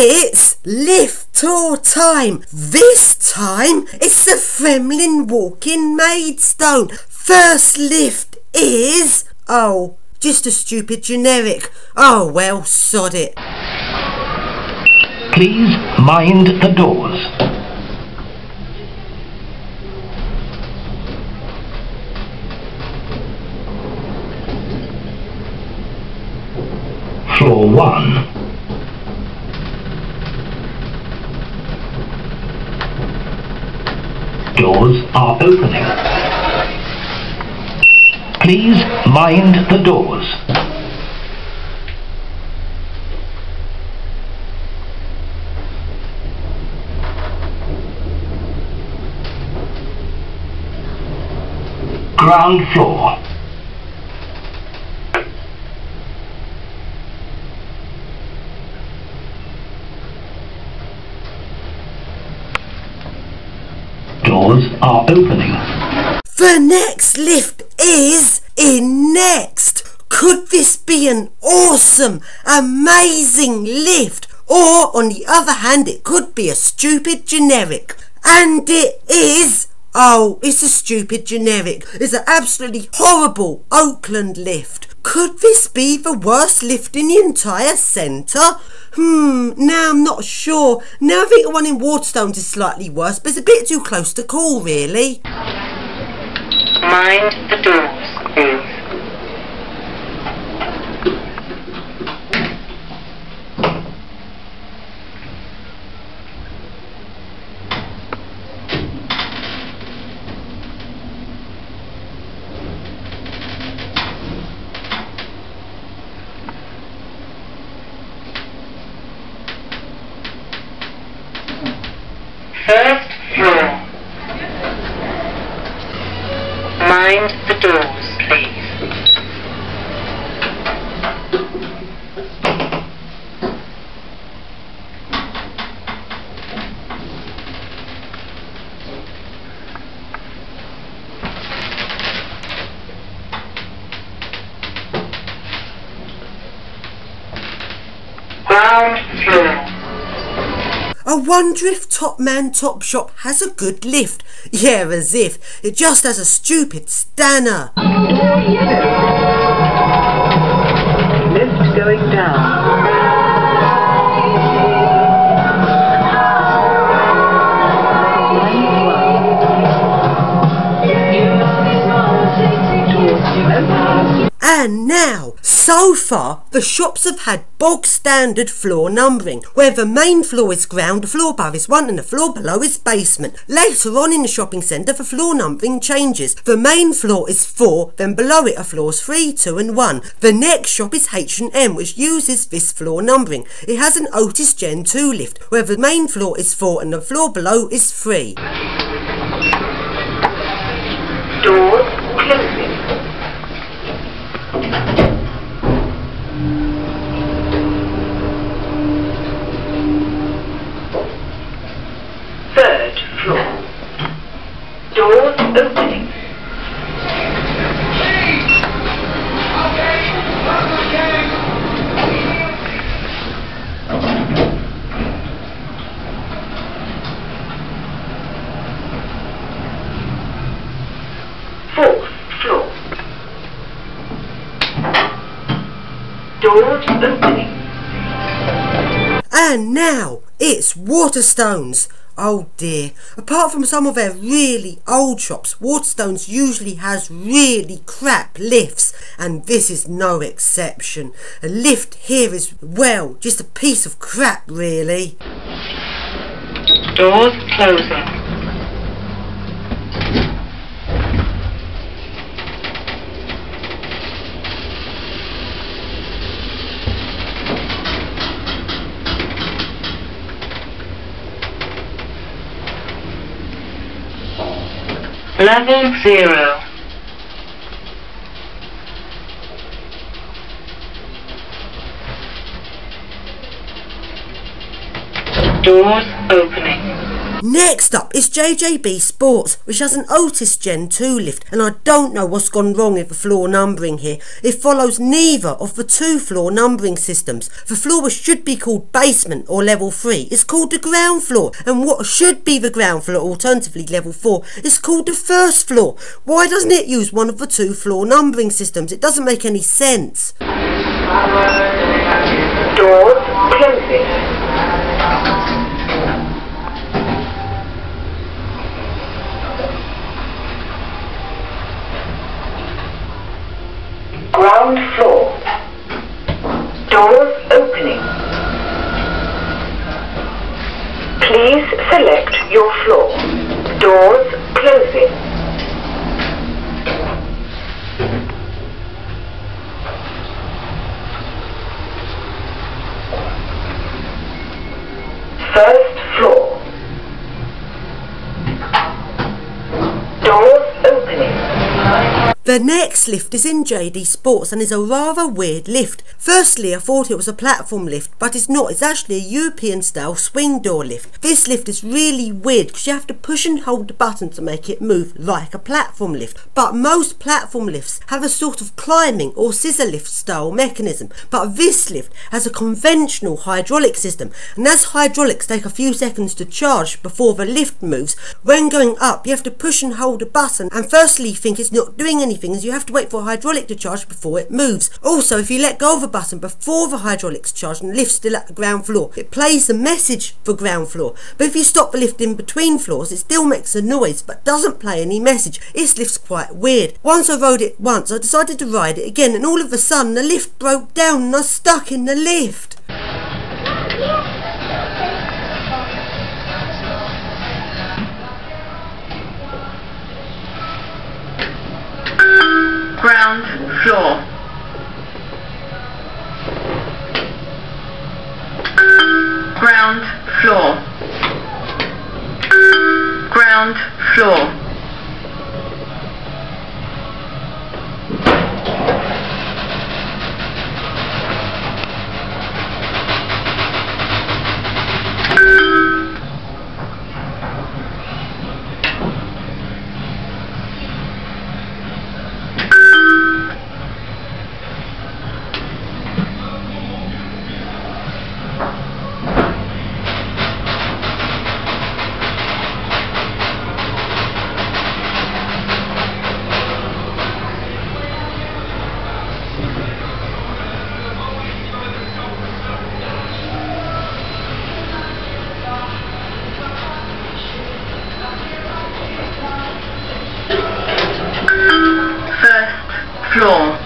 It's lift tour time. This time it's the Fremlin walk-in Maidstone. First lift is... oh, just a stupid generic. Oh well, sod it. Please mind the doors. Floor 1. Doors are opening. Please mind the doors. Ground floor. Doors are opening. The next lift is in next. Could this be an awesome, amazing lift? Or, on the other hand, it could be a stupid generic. And it is... oh, it's a stupid generic. It's an absolutely horrible Oakland lift. Could this be the worst lift in the entire centre? Now I'm not sure. Now I think the one in Waterstones is slightly worse, but it's a bit too close to call, really. Mind the doors, please. First floor. Mind the doors, please. Ground floor. I wonder if Top Man Top Shop has a good lift. Yeah, as if. It just has a stupid stanner. Lift going down. And now, so far, the shops have had bog standard floor numbering, where the main floor is ground, the floor above is 1 and the floor below is basement. Later on in the shopping centre, the floor numbering changes. The main floor is 4, then below it are floors 3, 2 and 1. The next shop is H&M, which uses this floor numbering. It has an Otis Gen 2 lift, where the main floor is 4 and the floor below is 3. Doors closing. Third floor. Doors opening. Fourth floor. Doors opening. And now, it's Waterstones. Oh dear, apart from some of their really old shops, Waterstones usually has really crap lifts, and this is no exception. A lift here is, well, just a piece of crap really. Doors closing. Level 0. Doors opening. Next up is Jjb Sports, which has an Otis Gen 2 lift, and I don't know what's gone wrong with the floor numbering here. It follows neither of the two floor numbering systems. The floor which should be called basement or level 3 is called the ground floor, and what should be the ground floor, alternatively level 4, is called the first floor. Why doesn't it use one of the two floor numbering systems? It doesn't make any sense. Doors closing. Ground floor. Doors opening. Please select your floor. Doors closing. First floor. Doors opening. The next lift is in Jjb Sports and is a rather weird lift. Firstly, I thought it was a platform lift, but it's not. It's actually a European style swing door lift. This lift is really weird because you have to push and hold the button to make it move like a platform lift. But most platform lifts have a sort of climbing or scissor lift style mechanism, but this lift has a conventional hydraulic system, and as hydraulics take a few seconds to charge before the lift moves, when going up you have to push and hold a button and firstly you think it's not doing anything as you have to wait for a hydraulic to charge before it moves. Also, if you let go of a button before the hydraulics charge and the lift's still at the ground floor, it plays the message for ground floor, but if you stop the lift in between floors it still makes a noise but doesn't play any message. This lift's quite weird. Once I rode it once, I decided to ride it again, and all of a sudden the lift broke down and I was stuck in the lift. Ground floor. Ground floor. Ground floor. Floor.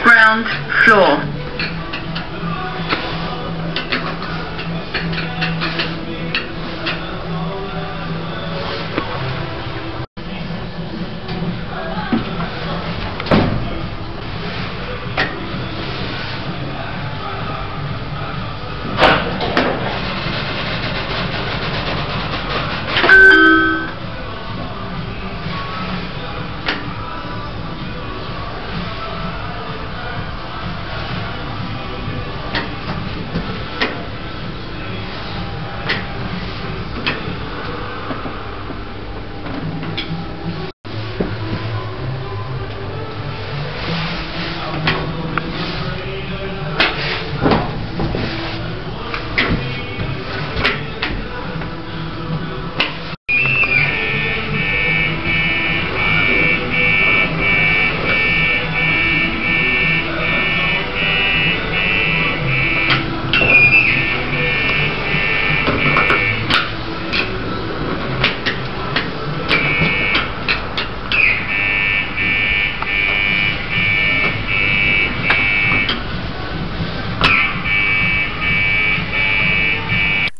Ground floor.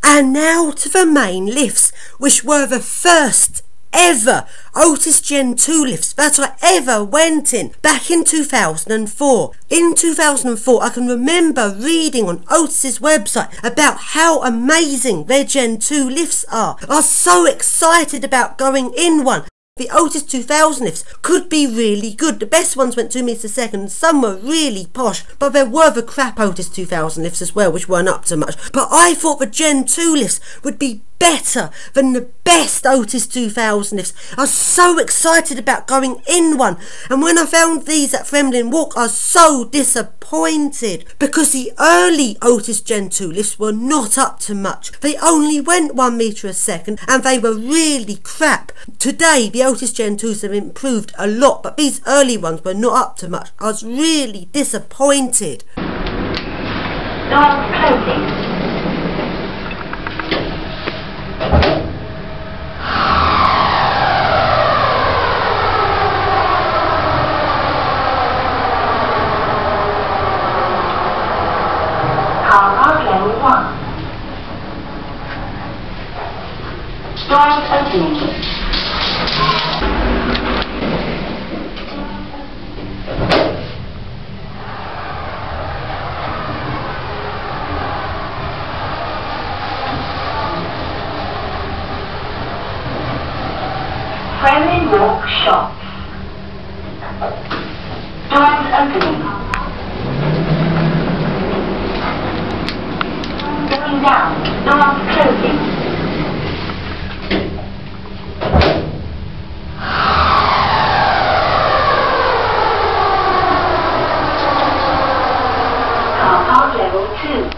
And now to the main lifts, which were the first ever Otis Gen 2 lifts that I ever went in back in 2004. In 2004, I can remember reading on Otis's website about how amazing their Gen 2 lifts are. I was so excited about going in one. The Otis 2000 lifts could be really good. The best ones went 2 meters a second. Some were really posh, but there were the crap Otis 2000 lifts as well, which weren't up to much. But I thought the Gen 2 lifts would be better than the best Otis 2000 lifts. I was so excited about going in one, and when I found these at Fremlin Walk, I was so disappointed because the early Otis Gen 2 lifts were not up to much. They only went 1 meter a second, and they were really crap. Today, the Otis Gen 2s have improved a lot, but these early ones were not up to much. I was really disappointed. Doors closing. Car park level 1. Doors opening. Fremlin Walk shops. Doors opening. Going down. Doors closing. Car park level 2.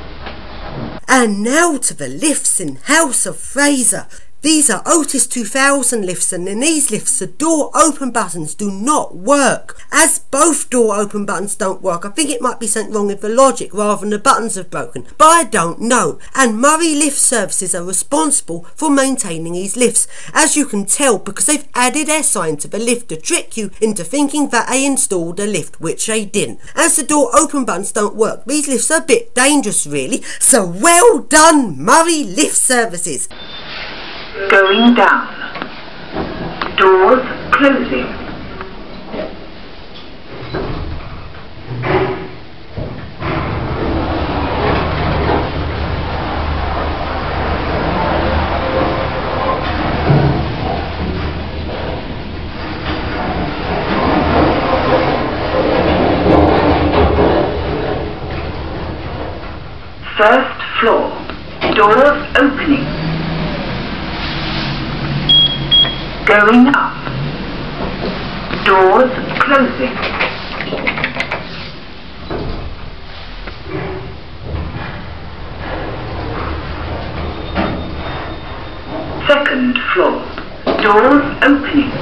And now to the lifts in House of Fraser. These are Otis 2000 lifts, and in these lifts the door open buttons do not work. As both door open buttons don't work, I think it might be something wrong with the logic rather than the buttons have broken, but I don't know. And Murray Lift Services are responsible for maintaining these lifts, as you can tell because they've added their sign to the lift to trick you into thinking that they installed a lift, which they didn't. As the door open buttons don't work, these lifts are a bit dangerous really, so well done Murray Lift Services. Going down. Doors closing. First floor. Doors opening. Going up. Doors closing. Second floor. Doors opening.